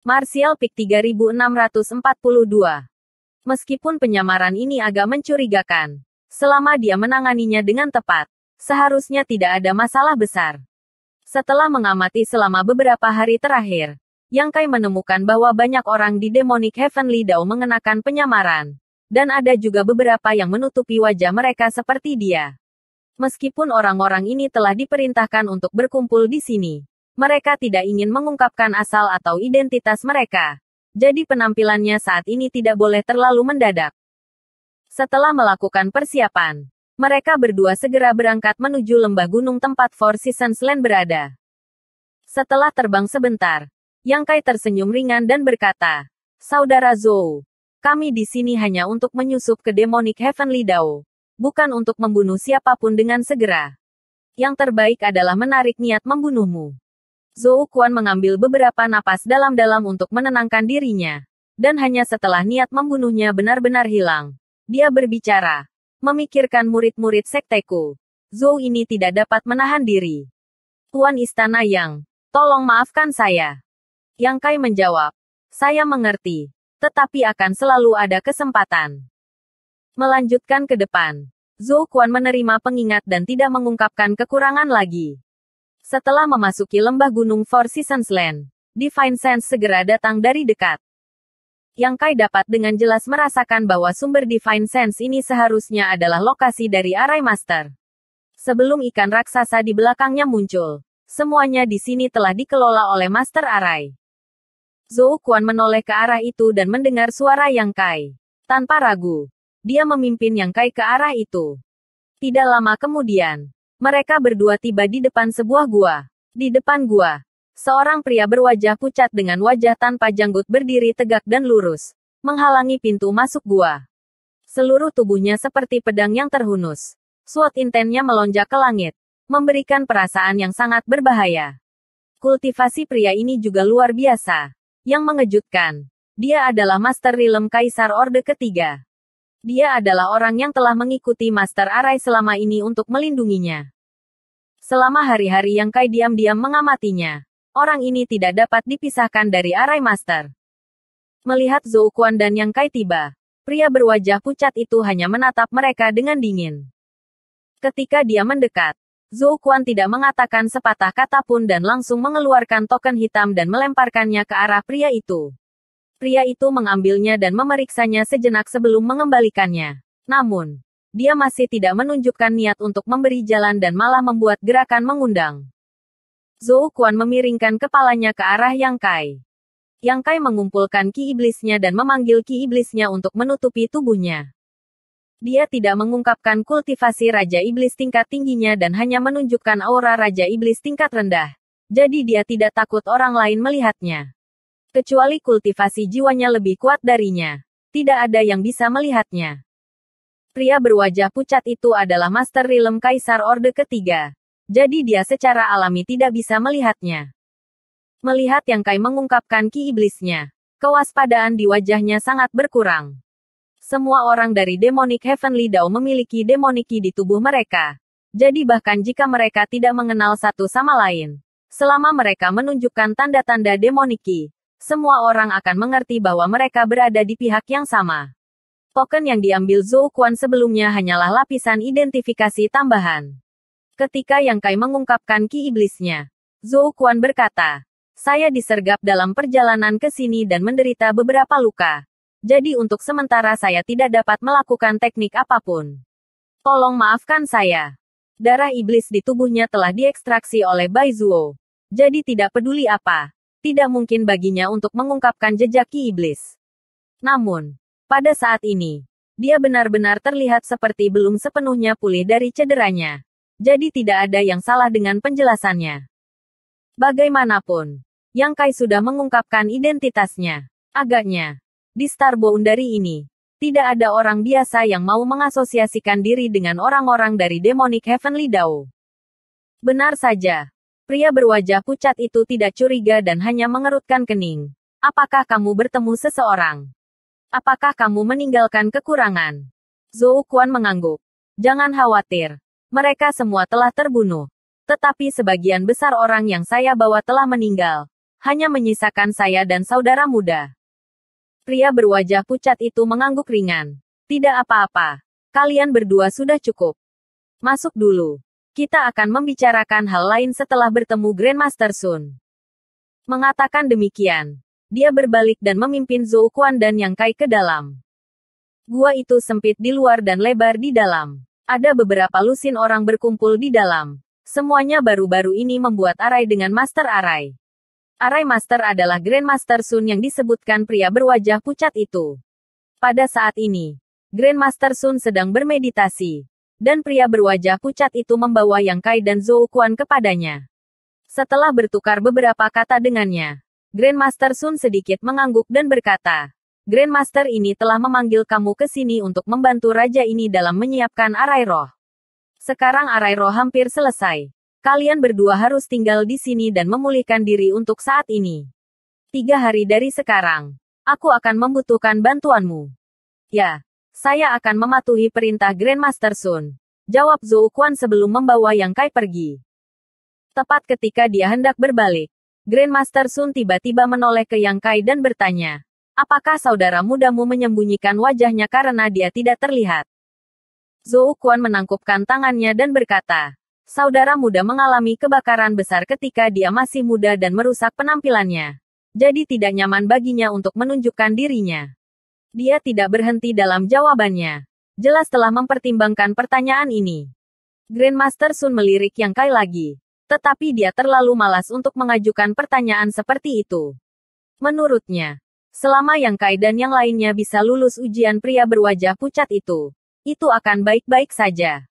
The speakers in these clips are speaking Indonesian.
Martial Peak 3642. Meskipun penyamaran ini agak mencurigakan, selama dia menanganinya dengan tepat, seharusnya tidak ada masalah besar. Setelah mengamati selama beberapa hari terakhir, Yang Kai menemukan bahwa banyak orang di Demonic Heavenly Dao mengenakan penyamaran, dan ada juga beberapa yang menutupi wajah mereka seperti dia. Meskipun orang-orang ini telah diperintahkan untuk berkumpul di sini, mereka tidak ingin mengungkapkan asal atau identitas mereka. Jadi penampilannya saat ini tidak boleh terlalu mendadak. Setelah melakukan persiapan, mereka berdua segera berangkat menuju lembah gunung tempat Four Seasons Land berada. Setelah terbang sebentar, Yang Kai tersenyum ringan dan berkata, "Saudara Zhou, kami di sini hanya untuk menyusup ke Demonic Heavenly Dao, bukan untuk membunuh siapapun dengan segera. Yang terbaik adalah menarik niat membunuhmu." Zhou Quan mengambil beberapa napas dalam-dalam untuk menenangkan dirinya. Dan hanya setelah niat membunuhnya benar-benar hilang, dia berbicara. "Memikirkan murid-murid sekteku, Zhou ini tidak dapat menahan diri. Tuan Istana Yang, tolong maafkan saya." Yang Kai menjawab, "Saya mengerti, tetapi akan selalu ada kesempatan." Melanjutkan ke depan, Zhou Quan menerima pengingat dan tidak mengungkapkan kekurangan lagi. Setelah memasuki lembah gunung Four Seasons Land, Divine Sense segera datang dari dekat. Yang Kai dapat dengan jelas merasakan bahwa sumber Divine Sense ini seharusnya adalah lokasi dari Arai Master. Sebelum ikan raksasa di belakangnya muncul, semuanya di sini telah dikelola oleh Master Arai. Zhou Quan menoleh ke arah itu dan mendengar suara Yang Kai. Tanpa ragu, dia memimpin Yang Kai ke arah itu. Tidak lama kemudian, mereka berdua tiba di depan sebuah gua. Di depan gua, seorang pria berwajah pucat dengan wajah tanpa janggut berdiri tegak dan lurus, menghalangi pintu masuk gua. Seluruh tubuhnya seperti pedang yang terhunus. Sword intennya melonjak ke langit, memberikan perasaan yang sangat berbahaya. Kultivasi pria ini juga luar biasa. Yang mengejutkan, dia adalah Master Realm Kaisar Orde Ketiga. Dia adalah orang yang telah mengikuti Master Arai selama ini untuk melindunginya. Selama hari-hari Yang Kai diam-diam mengamatinya, orang ini tidak dapat dipisahkan dari Arai Master. Melihat Zhou Quan dan Yang Kai tiba, pria berwajah pucat itu hanya menatap mereka dengan dingin. Ketika dia mendekat, Zhou Quan tidak mengatakan sepatah kata pun dan langsung mengeluarkan token hitam dan melemparkannya ke arah pria itu. Pria itu mengambilnya dan memeriksanya sejenak sebelum mengembalikannya. Namun, dia masih tidak menunjukkan niat untuk memberi jalan dan malah membuat gerakan mengundang. Zhou Quan memiringkan kepalanya ke arah Yang Kai. Yang Kai mengumpulkan ki iblisnya dan memanggil ki iblisnya untuk menutupi tubuhnya. Dia tidak mengungkapkan kultivasi Raja Iblis tingkat tingginya dan hanya menunjukkan aura Raja Iblis tingkat rendah. Jadi dia tidak takut orang lain melihatnya. Kecuali kultivasi jiwanya lebih kuat darinya. Tidak ada yang bisa melihatnya. Pria berwajah pucat itu adalah Master Realm Kaisar Orde Ketiga. Jadi dia secara alami tidak bisa melihatnya. Melihat Yang Kai mengungkapkan ki iblisnya, kewaspadaan di wajahnya sangat berkurang. Semua orang dari Demonic Heavenly Dao memiliki Demonic Ki di tubuh mereka. Jadi bahkan jika mereka tidak mengenal satu sama lain, selama mereka menunjukkan tanda-tanda Demonic Ki, semua orang akan mengerti bahwa mereka berada di pihak yang sama. Token yang diambil Zhou Quan sebelumnya hanyalah lapisan identifikasi tambahan. Ketika Yang Kai mengungkapkan ki iblisnya, Zhou Quan berkata, "Saya disergap dalam perjalanan ke sini dan menderita beberapa luka. Jadi untuk sementara saya tidak dapat melakukan teknik apapun. Tolong maafkan saya." Darah iblis di tubuhnya telah diekstraksi oleh Bai Zuo. Jadi tidak peduli apa, tidak mungkin baginya untuk mengungkapkan jejak ki iblis. Namun, pada saat ini, dia benar-benar terlihat seperti belum sepenuhnya pulih dari cederanya. Jadi tidak ada yang salah dengan penjelasannya. Bagaimanapun, Yang Kai sudah mengungkapkan identitasnya. Agaknya, di Star Boundary ini, tidak ada orang biasa yang mau mengasosiasikan diri dengan orang-orang dari Demonic Heavenly Dao. Benar saja. Pria berwajah pucat itu tidak curiga dan hanya mengerutkan kening. "Apakah kamu bertemu seseorang? Apakah kamu meninggalkan kekurangan?" Zhou Quan mengangguk. "Jangan khawatir. Mereka semua telah terbunuh. Tetapi sebagian besar orang yang saya bawa telah meninggal. Hanya menyisakan saya dan saudara muda. Pria berwajah pucat itu mengangguk ringan. Tidak apa-apa. Kalian berdua sudah cukup. Masuk dulu. Kita akan membicarakan hal lain setelah bertemu Grandmaster Sun. Mengatakan demikian, dia berbalik dan memimpin Zhou Quan dan Yang Kai ke dalam. Gua itu sempit di luar dan lebar di dalam. Ada beberapa lusin orang berkumpul di dalam. Semuanya baru-baru ini membuat arai dengan Master Arai. Arai Master adalah Grandmaster Sun yang disebutkan pria berwajah pucat itu. Pada saat ini, Grandmaster Sun sedang bermeditasi. Dan pria berwajah pucat itu membawa Yang Kai dan Zhou Quan kepadanya. Setelah bertukar beberapa kata dengannya, Grandmaster Sun sedikit mengangguk dan berkata, Grandmaster ini telah memanggil kamu ke sini untuk membantu raja ini dalam menyiapkan arai roh. Sekarang arai roh hampir selesai. Kalian berdua harus tinggal di sini dan memulihkan diri untuk saat ini. 3 hari dari sekarang, aku akan membutuhkan bantuanmu. Ya, saya akan mematuhi perintah Grandmaster Sun, jawab Zhou Quan sebelum membawa Yang Kai pergi. Tepat ketika dia hendak berbalik, Grandmaster Sun tiba-tiba menoleh ke Yang Kai dan bertanya, apakah saudara mudamu menyembunyikan wajahnya karena dia tidak terlihat? Zhou Quan menangkupkan tangannya dan berkata, saudara muda mengalami kebakaran besar ketika dia masih muda dan merusak penampilannya. Jadi tidak nyaman baginya untuk menunjukkan dirinya. Dia tidak berhenti dalam jawabannya. Jelas telah mempertimbangkan pertanyaan ini. Grandmaster Sun melirik Yang Kai lagi. Tetapi dia terlalu malas untuk mengajukan pertanyaan seperti itu. Menurutnya, selama Yang Kai dan yang lainnya bisa lulus ujian pria berwajah pucat itu akan baik-baik saja.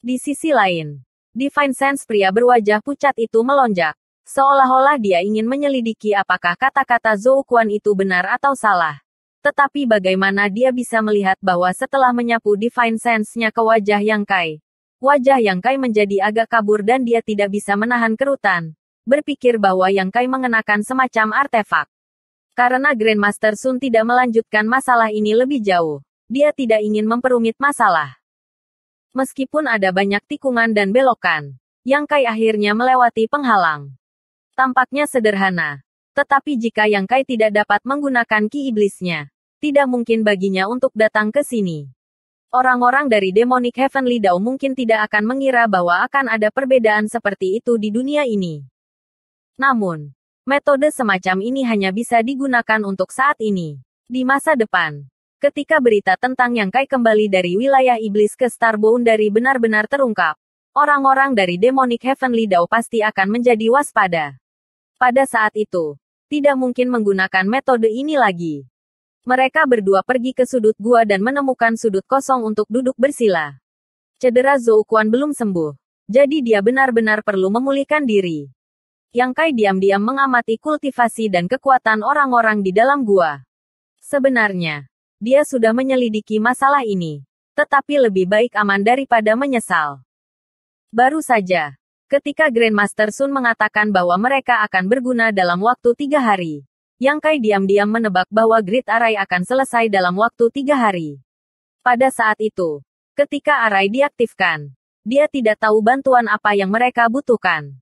Di sisi lain, Divine Sense pria berwajah pucat itu melonjak. Seolah-olah dia ingin menyelidiki apakah kata-kata Zhou Quan itu benar atau salah. Tetapi bagaimana dia bisa melihat bahwa setelah menyapu Divine Sense-nya ke wajah Yang Kai, wajah Yang Kai menjadi agak kabur dan dia tidak bisa menahan kerutan. Berpikir bahwa Yang Kai mengenakan semacam artefak. Karena Grandmaster Sun tidak melanjutkan masalah ini lebih jauh. Dia tidak ingin memperumit masalah. Meskipun ada banyak tikungan dan belokan, Yang Kai akhirnya melewati penghalang. Tampaknya sederhana. Tetapi jika Yang Kai tidak dapat menggunakan ki iblisnya, tidak mungkin baginya untuk datang ke sini. Orang-orang dari Demonic Heavenly Dao mungkin tidak akan mengira bahwa akan ada perbedaan seperti itu di dunia ini. Namun, metode semacam ini hanya bisa digunakan untuk saat ini. Di masa depan, ketika berita tentang Yang Kai kembali dari wilayah iblis ke Star Boundary benar-benar terungkap, orang-orang dari Demonic Heavenly Dao pasti akan menjadi waspada. Pada saat itu, tidak mungkin menggunakan metode ini lagi. Mereka berdua pergi ke sudut gua dan menemukan sudut kosong untuk duduk bersila. Cedera Zhou Quan belum sembuh, jadi dia benar-benar perlu memulihkan diri. Yang Kai diam-diam mengamati kultivasi dan kekuatan orang-orang di dalam gua. Sebenarnya, dia sudah menyelidiki masalah ini. Tetapi lebih baik aman daripada menyesal. Baru saja, ketika Grandmaster Sun mengatakan bahwa mereka akan berguna dalam waktu 3 hari, Yang Kai diam-diam menebak bahwa Grid Array akan selesai dalam waktu 3 hari. Pada saat itu, ketika Array diaktifkan, dia tidak tahu bantuan apa yang mereka butuhkan.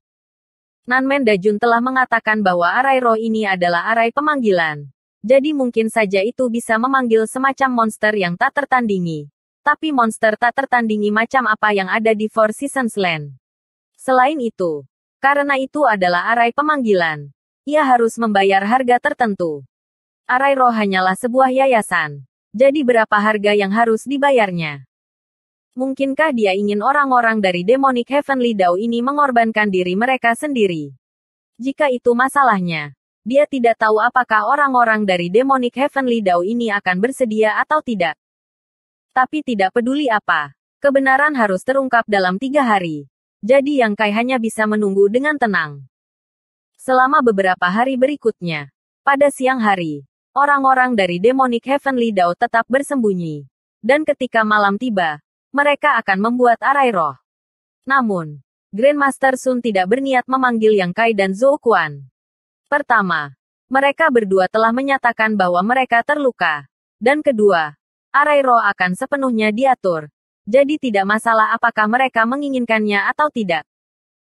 Nanmen Dajun telah mengatakan bahwa arai roh ini adalah arai pemanggilan. Jadi mungkin saja itu bisa memanggil semacam monster yang tak tertandingi. Tapi monster tak tertandingi macam apa yang ada di Four Seasons Land. Selain itu, karena itu adalah arai pemanggilan, ia harus membayar harga tertentu. Arai roh hanyalah sebuah yayasan. Jadi berapa harga yang harus dibayarnya? Mungkinkah dia ingin orang-orang dari Demonic Heavenly Dao ini mengorbankan diri mereka sendiri? Jika itu masalahnya, dia tidak tahu apakah orang-orang dari Demonic Heavenly Dao ini akan bersedia atau tidak. Tapi tidak peduli apa, kebenaran harus terungkap dalam 3 hari. Jadi Yang Kai hanya bisa menunggu dengan tenang. Selama beberapa hari berikutnya, pada siang hari, orang-orang dari Demonic Heavenly Dao tetap bersembunyi. Dan ketika malam tiba, mereka akan membuat arai roh. Namun, Grandmaster Sun tidak berniat memanggil Yang Kai dan Zhou Quan. Pertama, mereka berdua telah menyatakan bahwa mereka terluka. Dan kedua, arai roh akan sepenuhnya diatur. Jadi tidak masalah apakah mereka menginginkannya atau tidak.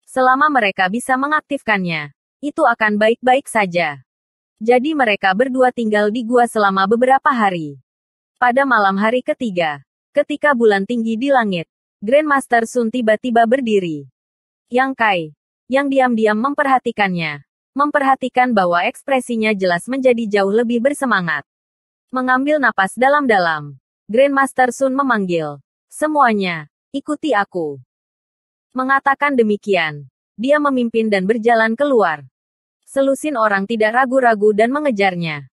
Selama mereka bisa mengaktifkannya, itu akan baik-baik saja. Jadi mereka berdua tinggal di gua selama beberapa hari. Pada malam hari ketiga, ketika bulan tinggi di langit, Grandmaster Sun tiba-tiba berdiri. Yang Kai, yang diam-diam memperhatikannya, memperhatikan bahwa ekspresinya jelas menjadi jauh lebih bersemangat. Mengambil napas dalam-dalam, Grandmaster Sun memanggil, "Semuanya, ikuti aku." Mengatakan demikian, dia memimpin dan berjalan keluar. Selusin orang tidak ragu-ragu dan mengejarnya.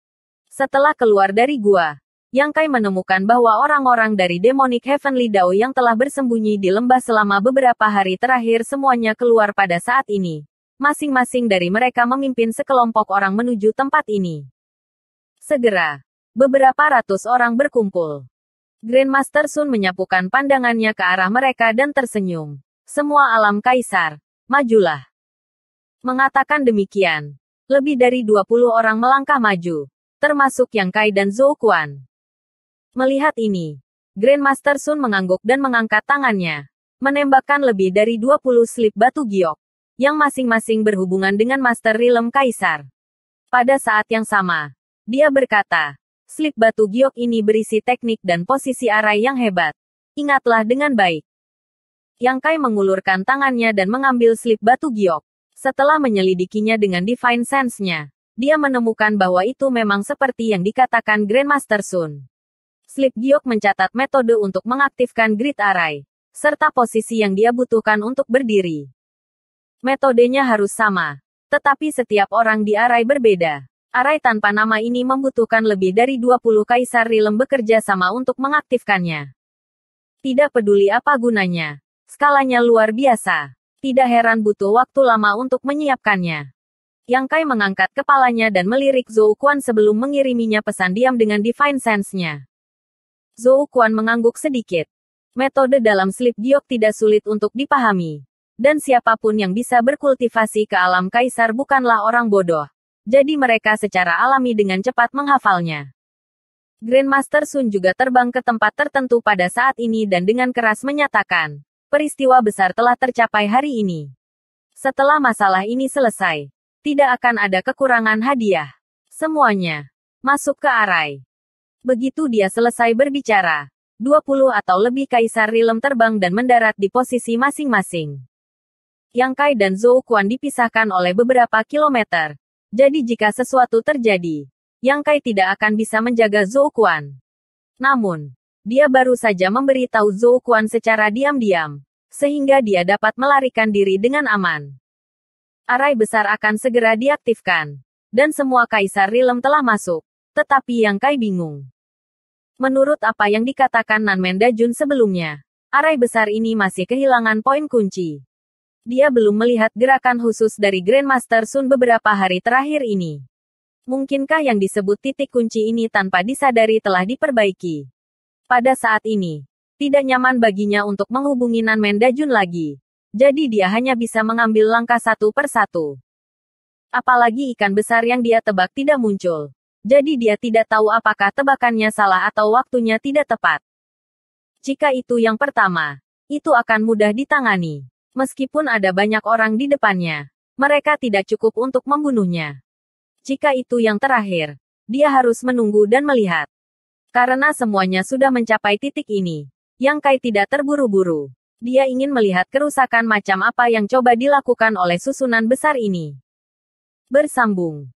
Setelah keluar dari gua, Yang Kai menemukan bahwa orang-orang dari Demonic Heavenly Dao yang telah bersembunyi di lembah selama beberapa hari terakhir semuanya keluar pada saat ini. Masing-masing dari mereka memimpin sekelompok orang menuju tempat ini. Segera, beberapa ratus orang berkumpul. Grandmaster Sun menyapukan pandangannya ke arah mereka dan tersenyum. "Semua alam kaisar, majulah." Mengatakan demikian, lebih dari 20 orang melangkah maju, termasuk Yang Kai dan Zhou Quan. Melihat ini, Grandmaster Sun mengangguk dan mengangkat tangannya, menembakkan lebih dari 20 slip batu giok, yang masing-masing berhubungan dengan Master Realm Kaisar. Pada saat yang sama, dia berkata, "Slip batu giok ini berisi teknik dan posisi arai yang hebat. Ingatlah dengan baik." Yang Kai mengulurkan tangannya dan mengambil slip batu giok. Setelah menyelidikinya dengan Divine Sense-nya, dia menemukan bahwa itu memang seperti yang dikatakan Grandmaster Sun. Slip giok mencatat metode untuk mengaktifkan grid arai, serta posisi yang dia butuhkan untuk berdiri. Metodenya harus sama, tetapi setiap orang di arai berbeda. Arai tanpa nama ini membutuhkan lebih dari 20 Kaisar Realm bekerja sama untuk mengaktifkannya. Tidak peduli apa gunanya, skalanya luar biasa. Tidak heran butuh waktu lama untuk menyiapkannya. Yang Kai mengangkat kepalanya dan melirik Zhou Quan sebelum mengiriminya pesan diam dengan Divine Sense-nya. Zhou Quan mengangguk sedikit. Metode dalam slip giok tidak sulit untuk dipahami. Dan siapapun yang bisa berkultivasi ke alam kaisar bukanlah orang bodoh. Jadi mereka secara alami dengan cepat menghafalnya. Grandmaster Sun juga terbang ke tempat tertentu pada saat ini dan dengan keras menyatakan, peristiwa besar telah tercapai hari ini. Setelah masalah ini selesai, tidak akan ada kekurangan hadiah. Semuanya masuk ke arai. Begitu dia selesai berbicara, 20 atau lebih Kaisar Realm terbang dan mendarat di posisi masing-masing. Yang Kai dan Zhou Quan dipisahkan oleh beberapa kilometer. Jadi jika sesuatu terjadi, Yang Kai tidak akan bisa menjaga Zhou Quan. Namun, dia baru saja memberitahu Zhou Quan secara diam-diam, sehingga dia dapat melarikan diri dengan aman. Arai besar akan segera diaktifkan, dan semua Kaisar Realm telah masuk, tetapi Yang Kai bingung. Menurut apa yang dikatakan Nanmen Dajun sebelumnya, arai besar ini masih kehilangan poin kunci. Dia belum melihat gerakan khusus dari Grandmaster Sun beberapa hari terakhir ini. Mungkinkah yang disebut titik kunci ini tanpa disadari telah diperbaiki? Pada saat ini, tidak nyaman baginya untuk menghubungi Nanmen Dajun lagi. Jadi dia hanya bisa mengambil langkah satu per satu. Apalagi ikan besar yang dia tebak tidak muncul. Jadi dia tidak tahu apakah tebakannya salah atau waktunya tidak tepat. Jika itu yang pertama, itu akan mudah ditangani. Meskipun ada banyak orang di depannya, mereka tidak cukup untuk membunuhnya. Jika itu yang terakhir, dia harus menunggu dan melihat. Karena semuanya sudah mencapai titik ini, Yang Kai tidak terburu-buru. Dia ingin melihat kerusakan macam apa yang coba dilakukan oleh susunan besar ini. Bersambung.